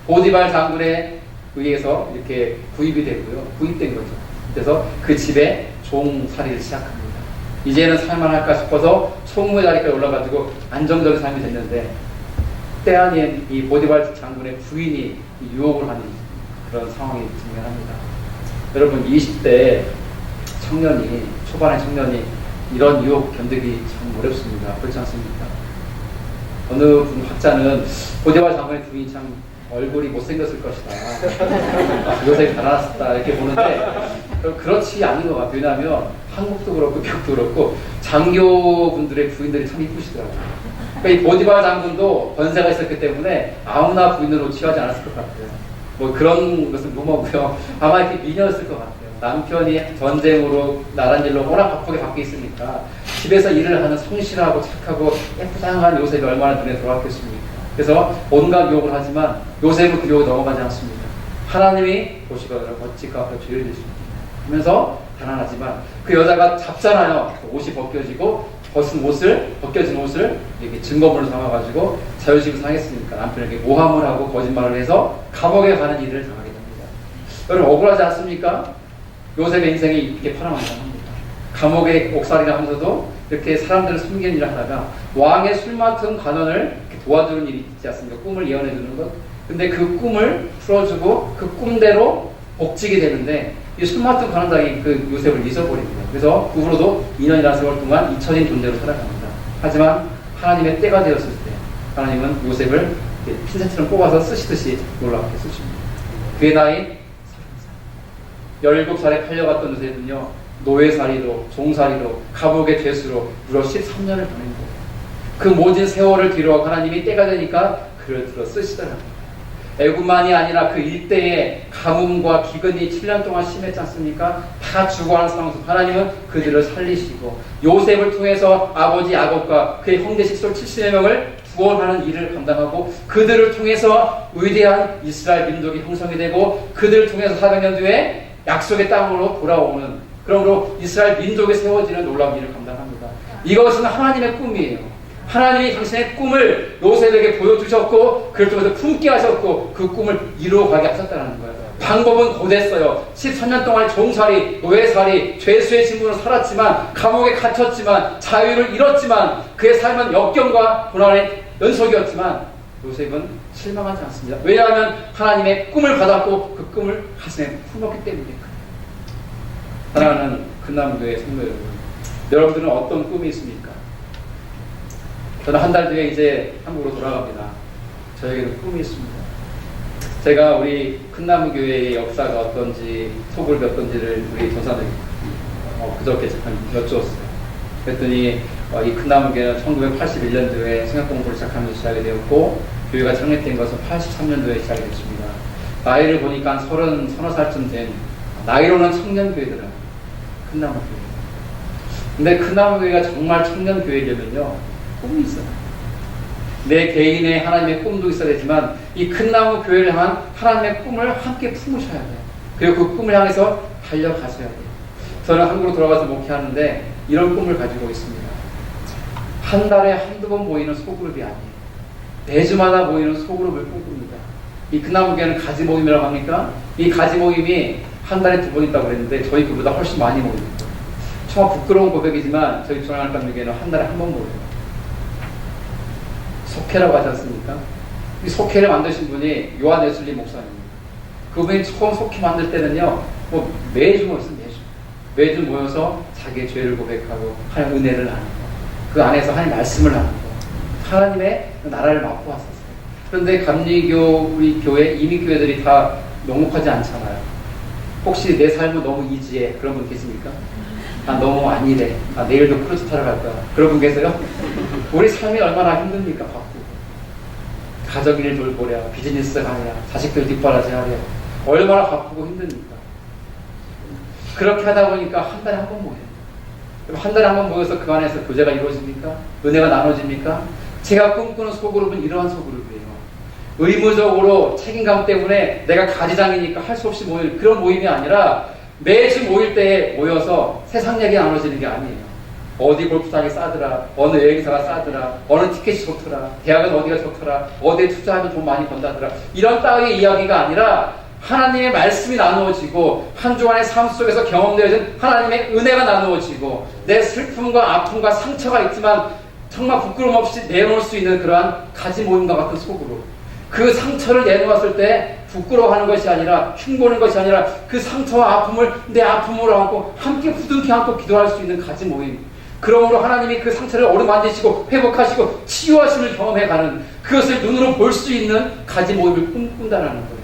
보디발 장군에 의해서 이렇게 구입이 되고요. 구입된 거죠. 그래서 그 집에 종살이를 시작합니다. 이제는 살만할까 싶어서 총무의 자리까지 올라가지고 안정적인 삶이 됐는데 때 아닌 이 보디발 장군의 부인이 유혹을 하는 그런 상황이 증명합니다. 여러분, 20대 청년이, 초반의 청년이 이런 유혹 견디기 참 어렵습니다. 그렇지 않습니까? 어느 분 학자는 보디발 장군의 부인이 참 얼굴이 못생겼을 것이다. 요새 달아났다. 이렇게 보는데 그렇지 않은 것 같아요. 왜냐하면 한국도 그렇고 미국도 그렇고 장교분들의 부인들이 참 이쁘시더라고요. 그러니까 이 보디발 장군도 번세가 있었기 때문에 아무나 부인으로 취하지 않았을 것 같아요. 뭐 그런 것은 무모고요. 아마 이렇게 미녀였을 것 같아요. 남편이 전쟁으로 나란일로 워낙 바쁘게 밖에 있으니까 집에서 일을 하는 성실하고 착하고 예쁘장한 요셉이 얼마나 눈에 들어왔겠습니까? 그래서 온갖 유혹을 하지만 요셉은 그 유혹에 넘어가지 않습니다. 하나님이 보시거든요. 어찌가 앞에 죄를 지십니다 하면서 가난하지만 그 여자가 잡잖아요. 옷이 벗겨지고 벗겨진 옷을 이렇게 증거물로 삼아가지고 자존심을 상했으니까 남편에게 모함을 하고 거짓말을 해서 감옥에 가는 일을 당하게 됩니다. 여러분, 억울하지 않습니까? 요셉의 인생이 이렇게 파란만장합니다. 감옥의 옥살이라 하면서도 이렇게 사람들을 숨기는 일을 하다가 왕의 술 맡은 관원을 이렇게 도와주는 일이 있지 않습니까? 꿈을 예언해 주는 것. 근데 그 꿈을 풀어주고 그 꿈대로 복직이 되는데 이 술 맡은 관원장이 그 요셉을 잊어버립니다. 그래서 그 후로도 2년이라는 세월 동안 잊혀진 존재로 살아갑니다. 하지만 하나님의 때가 되었을 때 하나님은 요셉을 핀셋처럼 뽑아서 쓰시듯이 놀랍게 쓰십니다. 그의 나이 17살에 팔려갔던 요셉은요, 노예살이로, 종살이로, 감옥의 죄수로 무려 13년을 보낸 거예요. 그 모든 세월을 뒤로 하나님이 때가 되니까 그를 들어 쓰시더라고요. 애굽만이 아니라 그 일대에 가뭄과 기근이 7년 동안 심했지 않습니까? 다 죽어가는 상황에서 하나님은 그들을 살리시고 요셉을 통해서 아버지 야곱과 그의 형제 식솔 70여 명을 구원하는 일을 감당하고 그들을 통해서 위대한 이스라엘 민족이 형성이 되고 그들을 통해서 400년 뒤에 약속의 땅으로 돌아오는, 그러므로 이스라엘 민족이 세워지는 놀라운 일을 감당합니다. 이것은 하나님의 꿈이에요. 하나님이 당신의 꿈을 요셉에게 보여주셨고 그를 통해서 품게 하셨고 그 꿈을 이루어가게 하셨다는 거예요. 방법은 곧했어요. 13년 동안 종살이, 노예살이, 죄수의 신분으로 살았지만 감옥에 갇혔지만 자유를 잃었지만 그의 삶은 역경과 고난의 연속이었지만 요셉은 실망하지 않습니다. 왜냐하면 하나님의 꿈을 받았고 그 꿈을 가슴에 품었기 때문입니다. 사랑하는 금남교회 성도 여러분, 여러분들은 어떤 꿈이 있습니까? 저는 한 달 뒤에 이제 한국으로 돌아갑니다. 저에게도 꿈이 있습니다. 제가 우리 큰나무 교회의 역사가 어떤지, 소굴이 어떤지를 우리 전사님 그저께 잠깐 여쭈었어요. 그랬더니 이 큰나무 교회는 1981년도에 성역 공부를 시작하면서 시작이 되었고, 교회가 창립된 것은 83년도에 시작이 됐습니다. 나이를 보니까 30, 서너 살쯤 된, 나이로는 청년 교회더라고요. 큰나무 교회. 근데 큰나무 교회가 정말 청년 교회려면요, 꿈이 있어요. 내 개인의 하나님의 꿈도 있어야 되지만, 이 큰나무 교회를 향한 하나님의 꿈을 함께 품으셔야 돼요. 그리고 그 꿈을 향해서 달려가셔야 돼요. 저는 한국으로 돌아가서 목회하는데 이런 꿈을 가지고 있습니다. 한 달에 한두 번 모이는 소그룹이 아니에요. 매주마다 모이는 소그룹을 꿈꿉니다. 이 큰나무 교회는 가지 모임이라고 합니까? 이 가지 모임이 한 달에 2번 있다고 그랬는데 저희 그보다 훨씬 많이 모입니다. 정말 부끄러운 고백이지만 저희 중앙하나님 교회는 한 달에 한 번 모여요. 속회라고 하지 않습니까? 이 속회를 만드신 분이 요한 웨슬리 목사님입니다. 그분이 처음 속회 만들 때는요, 매주 모였어요. 매주 모여서 자기의 죄를 고백하고 하나님 은혜를 나누고, 그 안에서 하나님 말씀을 나누고 하나님의 나라를 맛보았었어요. 그런데 감리교 우리 교회 이미 교회들이 다 녹록하지 않잖아요. 혹시 내 삶은 너무 이지해 그런 분 계십니까? 너무 아니래. 내일도 크루즈 타러 갈 거야. 그런 분 계세요? 우리 삶이 얼마나 힘듭니까? 바쁘고 가정 일 돌보랴, 비즈니스 가랴, 자식들 뒷바라지 하랴, 얼마나 바쁘고 힘듭니까? 그렇게 하다 보니까 한 달에 한 번 모여요. 한 달에 한 번 모여서 그 안에서 교제가 이루어집니까? 은혜가 나눠집니까? 제가 꿈꾸는 소그룹은 이러한 소그룹이에요. 의무적으로 책임감 때문에 내가 가지장이니까 할 수 없이 모일 그런 모임이 아니라, 매주 모일 때에 모여서 세상 얘기 나눠지는 게 아니에요. 어디 골프장이 싸더라, 어느 여행사가 싸더라, 어느 티켓이 좋더라, 대학은 어디가 좋더라, 어디에 투자하면 돈 많이 번다더라, 이런 따위의 이야기가 아니라 하나님의 말씀이 나누어지고, 한 주간의 삶 속에서 경험되어진 하나님의 은혜가 나누어지고, 내 슬픔과 아픔과 상처가 있지만 정말 부끄러움 없이 내놓을 수 있는 그러한 가지 모임과 같은 속으로, 그 상처를 내놓았을 때 부끄러워하는 것이 아니라, 흉보는 것이 아니라 그 상처와 아픔을 내 아픔으로 안고 함께 부둥켜 안고 기도할 수 있는 가지 모임. 그러므로 하나님이 그 상처를 어루만지시고 회복하시고 치유하심을 경험해가는, 그것을 눈으로 볼 수 있는 가지 모임을 꿈꾼다는 거예요.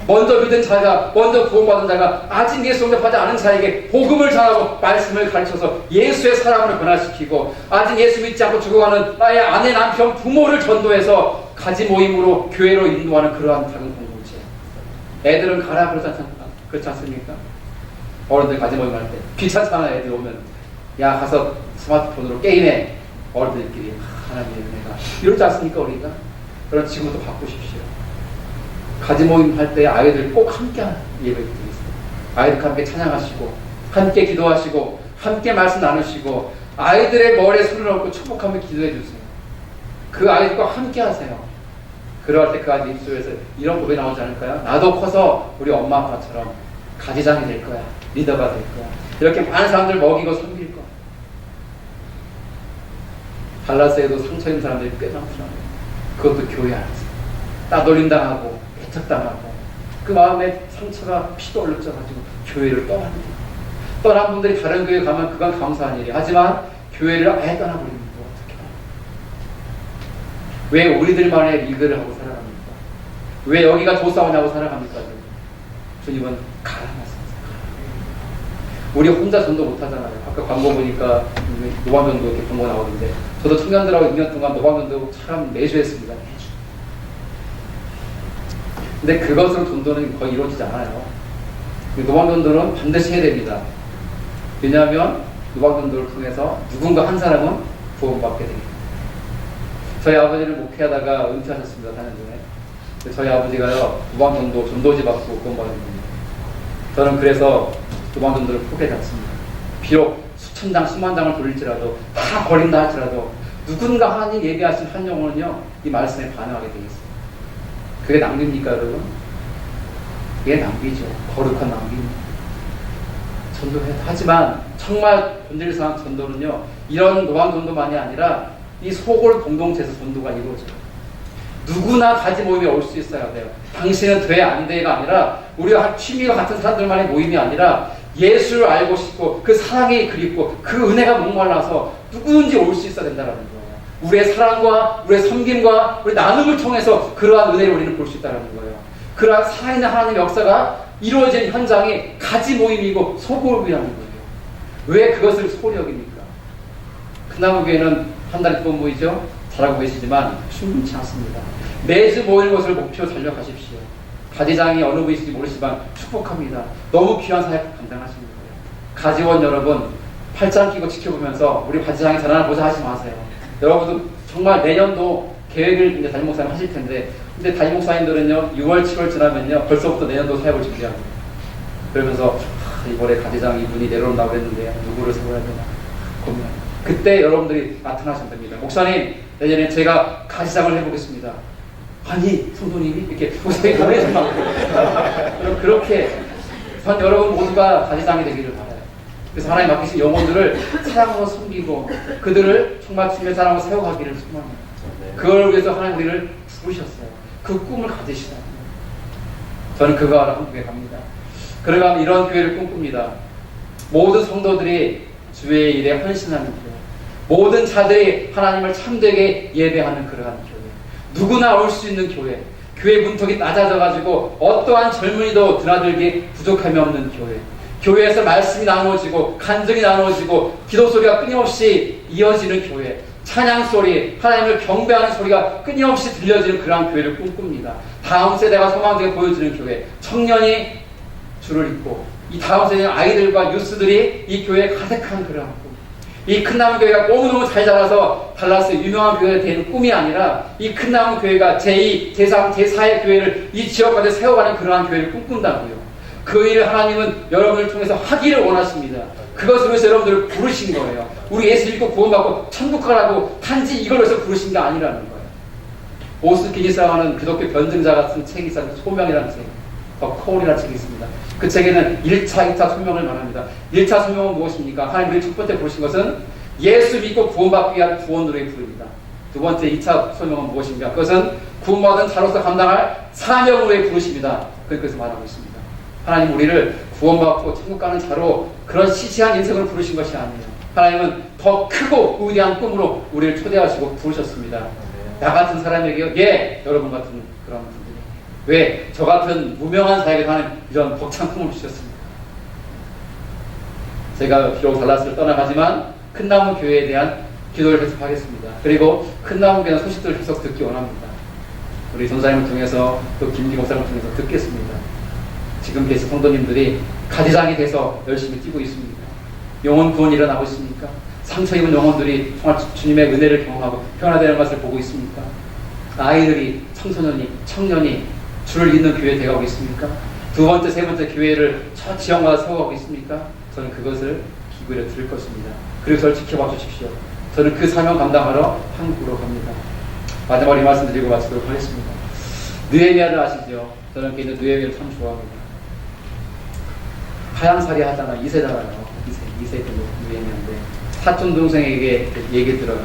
먼저 믿은 자가, 먼저 구원받은 자가 아직 예수 영접하지 않은 자에게 복음을 전하고 말씀을 가르쳐서 예수의 사랑을 변화시키고, 아직 예수 믿지 않고 죽어가는 나의 아내, 남편, 부모를 전도해서 가지 모임으로 교회로 인도하는 그러한 작은 공동체. 애들은 가라 그렇지 않습니까? 어른들 가지 모임 할 때 귀찮잖아. 애들 오면 야 가서 스마트폰으로 게임해. 어른들끼리 하나님의 은혜가 이렇지 않습니까? 우리가 그런 지금부터 바꾸십시오. 가지 모임 할 때 아이들 꼭 함께 예배 드리세요. 아이들과 함께 찬양하시고, 함께 기도하시고, 함께 말씀 나누시고, 아이들의 머리에 손을 얹고 축복하며 기도해 주세요. 그 아이들과 함께 하세요. 그럴 때 그 아이들 입술에서 이런 고백이 나오지 않을까요? 나도 커서 우리 엄마 아빠처럼 가지장이 될 거야, 리더가 될 거야, 이렇게 많은 사람들 먹이고 섬길 거야. 달라스에도 상처 있는 사람들이 꽤 많더라고요. 그것도 교회 안에서 따돌림당하고 배척당하고 그 마음에 상처가 피도 얼룩져가지고 교회를 떠난 분들이 다른 교회 가면 그건 감사한 일이에요. 하지만 교회를 아예 떠나버리면 또 어떻게 해요? 왜 우리들만의 리그를 하고 살아갑니까? 왜 여기가 더 싸우냐고 살아갑니까? 주님은 가라 말씀하세요. 우리 혼자 전도 못하잖아요. 아까 광고 보니까 노방전도 이렇게 광고 나오는데, 저도 청년들하고 2년 동안 노방전도 참 매주 했습니다. 근데 그것으로 전도는 거의 이루어지지 않아요. 노방전도는 반드시 해야 됩니다. 왜냐하면 노방전도를 통해서 누군가 한 사람은 구원받게 됩니다. 저희 아버지를 목회하다가 은퇴하셨습니다. 4년 전에. 저희 아버지가요, 노방전도 전도지 받고 구원받은 겁니다. 저는 그래서 노방전도를 포기하지 않습니다. 비록 수천 장, 수만 장을 돌릴지라도, 다 버린다 할지라도 누군가 하나님 예비하신 한 영혼은요, 이 말씀에 반응하게 되겠습니다. 그게 낭비입니까, 여러분? 그게 낭비죠. 거룩한 낭비입니다. 전도해. 하지만 정말 본질상 전도는요, 이런 노방전도만이 아니라 이 소골 공동체에서 전도가 이루어져요. 누구나 가지 모임에 올 수 있어야 돼요. 당신은 돼, 안 돼가 아니라, 우리가 취미가 같은 사람들만의 모임이 아니라, 예수를 알고 싶고 그 사랑이 그립고 그 은혜가 목말라서 누구든지 올 수 있어야 된다는 거예요. 우리의 사랑과 우리의 섬김과 우리 나눔을 통해서 그러한 은혜를 우리는 볼 수 있다는 거예요. 그러한 살아있는 하나님의 역사가 이루어진 현장이 가지 모임이고 소고를 위한 거예요. 왜 그것을 소홀히 여깁니까? 큰나무교회는 한 달에 2번 모이죠. 잘하고 계시지만 충분치 않습니다. 매주 모이는 것을 목표로 달려가십시오. 가지장이 어느 분이신지 모르시지만 축복합니다. 너무 귀한 사역 감당하시는 거예요. 가지원 여러분, 팔짱 끼고 지켜보면서 우리 가지장이 잘하나 보자 하지 마세요. 여러분도 정말 내년도 계획을 이제 담임 목사님 하실 텐데, 근데 담임 목사님들은요 6월 7월 지나면요 벌써부터 내년도 사역을 준비합니다. 그러면서 이번에 가지장 이분이 내려온다고 그랬는데 누구를 세워야 되나 고민합니다. 그때 여러분들이 나타나시면 됩니다. 목사님, 내년에 제가 가지장을 해보겠습니다. 아니, 성도님이 이렇게 목사님이 보내지 마. 그렇게 전 여러분 모두가 가지장이 되기를 바라요. 그래서 하나님 맡기신 영혼들을 사랑하고 섬기고 그들을 정말 주님의 사랑으로 세워가기를 소망합니다. 그걸 위해서 하나님 우리를 부르셨어요. 그 꿈을 가지시다. 저는 그거 하러 한국에 갑니다. 그러면 이런 교회를 꿈꿉니다. 모든 성도들이 주의 일에 헌신하는 교회, 모든 자들이 하나님을 참되게 예배하는 그러한 교회, 누구나 올 수 있는 교회, 교회 문턱이 낮아져가지고 어떠한 젊은이도 드나들기 부족함이 없는 교회, 교회에서 말씀이 나누어지고 간증이 나누어지고 기도 소리가 끊임없이 이어지는 교회, 찬양 소리, 하나님을 경배하는 소리가 끊임없이 들려지는 그러한 교회를 꿈꿉니다. 다음 세대가 소망되게 보여지는 교회, 청년이 줄을 잇고 이 다음 세대 아이들과 유스들이 이 교회에 가득한 그러한 꿈. 이 큰나무 교회가 너무너무 잘 자라서 달라스 유명한 교회가 되는 꿈이 아니라 이 큰나무 교회가 제2, 제3, 제4의 교회를 이 지역까지 세워가는 그러한 교회를 꿈꾼다고요. 그 일을 하나님은 여러분을 통해서 하기를 원하십니다. 그것을 위해서 여러분들을 부르신 거예요. 우리 예수 믿고 구원받고 천국 가라고 단지 이걸 위해서 부르신 게 아니라는 거예요. 오스 기니사와는 기독교 변증자가 쓴 책이 있어요. 소명이라는 책, 더 콜이라는 책이 있습니다. 그 책에는 1차, 2차 소명을 말합니다. 1차 소명은 무엇입니까? 하나님이 첫 번째 부르신 것은 예수 믿고 구원받기 위한 구원으로의 부릅니다. 두 번째 2차 소명은 무엇입니까? 그것은 구원받은 자로서 감당할 사명으로의 부르십니다. 그렇게 말하고 있습니다. 하나님 우리를 구원받고 천국 가는 자로 그런 시시한 인생을 부르신 것이 아니에요. 하나님은 더 크고 위대한 꿈으로 우리를 초대하시고 부르셨습니다. 나 같은 사람에게요? 예, 여러분 같은 그런 분들이. 왜 저 같은 무명한 사역을 하는 이런 벅찬 꿈을 주셨습니까? 제가 비록 달라스를 떠나가지만 큰나무 교회에 대한 기도를 계속하겠습니다. 그리고 큰나무 교회 소식들을 계속 듣기 원합니다. 우리 전사님을 통해서 또 김기 목사님을 통해서 듣겠습니다. 지금 계신 성도님들이 가지장이 돼서 열심히 뛰고 있습니까? 영혼 구원 일어나고 있습니까? 상처 입은 영혼들이 정말 주님의 은혜를 경험하고 변화되는 것을 보고 있습니까? 아이들이, 청소년이, 청년이 주를 잇는 교회에 되어가고 있습니까? 두 번째, 세 번째 교회를 저 지역마다 세워가고 있습니까? 저는 그것을 기구에 들을 것입니다. 그리고 저를 지켜봐 주십시오. 저는 그 사명 감당하러 한국으로 갑니다. 마지막으로 이 말씀 드리고 마치도록 하겠습니다. 느헤미야를 아시죠? 저는 개인적으로 느헤미야를 참 좋아합니다. 하양살이 하잖아. 2세잖아요. 2세 느헤미야인데 사촌 동생에게 얘기 들어요.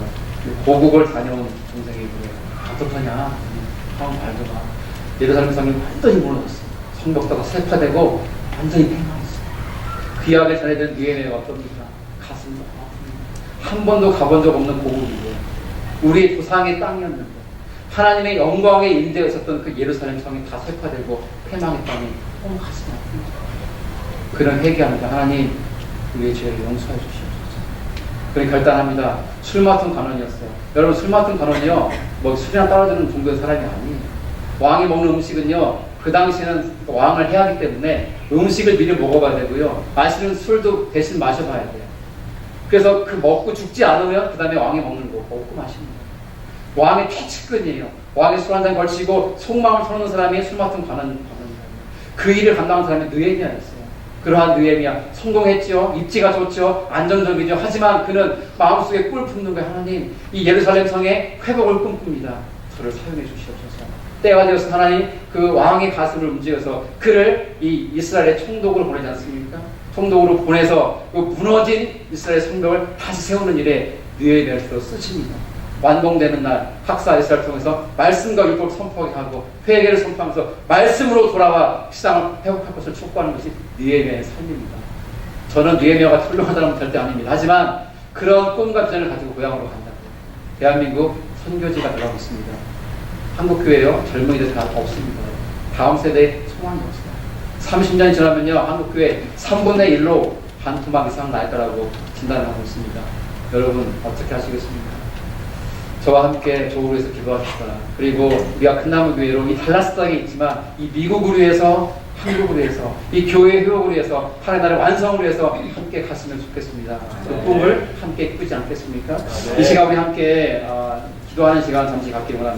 고국을 다녀온 동생이 그래요. 어떡하냐? 한번 알더라. 예루살렘 성이 완전히 무너졌어. 성벽다가 쇠파되고 완전히 팽망했어. 그 이야기를 전해든 느헤미야가 어떻습니까? 가슴이 아픕니다. 한 번도 가본 적 없는 고국이고 우리 조상의 땅이었는데 하나님의 영광의 임재가 있었던 그 예루살렘 성이 다 쇠파되고 폐망했다니 너무 가슴이 아픕니다. 그런 회개합니다. 하나님, 우리의 죄를 용서해 주시옵소서. 그렇게 결단합니다. 술 맡은 간원이었어요. 여러분, 술 맡은 간원이요, 뭐 술이랑 떨어지는 정도의 사람이 아니에요. 왕이 먹는 음식은요, 그 당시에는 왕을 해야 하기 때문에 음식을 미리 먹어봐야 되고요, 마시는 술도 대신 마셔봐야 돼요. 그래서 그 먹고 죽지 않으면 그 다음에 왕이 먹는 거 먹고 마시는 거예요. 왕의 최측근이에요. 왕이 술 한잔 걸치고 속마음을 털어놓은 사람이 술 맡은 간원이에요. 그 일을 감당한 사람이 느헤미야였어요. 그러한 느헤미야 성공했죠. 입지가 좋죠. 안정적이죠. 하지만 그는 마음속에 꿀 품는 거예요. 하나님, 이 예루살렘 성의 회복을 꿈꿉니다. 저를 사용해 주시옵소서. 때가 되어서 하나님 그 왕의 가슴을 움직여서 그를 이 이스라엘의 총독으로 보내지 않습니까? 총독으로 보내서 그 무너진 이스라엘 성벽을 다시 세우는 일에 느헤미야를 쓰십니다. 완공되는 날 학사 이스라엘 통해서 말씀과 율법을 선포하게 하고 회개를 선포하면서 말씀으로 돌아와 시장을 회복할 것을 촉구하는 것이 느헤미야의 삶입니다. 저는 느헤미야가 훌륭한 사람은 절대 아닙니다. 하지만 그런 꿈과 비전을 가지고 고향으로 간다고요. 대한민국 선교지가 들어가고 있습니다. 한국교회요, 젊은이들 다 없습니다. 다음 세대의 소망이 없어요. 30년이 지나면요, 한국교회 3분의 1로 반토막 이상 날 거라고 진단하고 있습니다. 여러분 어떻게 하시겠습니까? 저와 함께 조국을 위해서 기도하십시다. 그리고 우리가 큰나무 교회로 이 달라스 땅에 있지만 이 미국을 위해서, 한국을 위해서, 이 교회의 회복을 위해서, 하나님 나라의 완성을 위해서 함께 갔으면 좋겠습니다. 그 꿈을 함께 꾸지 않겠습니까? 이 시간 우리 함께 기도하는 시간 잠시 갖기 원합니다.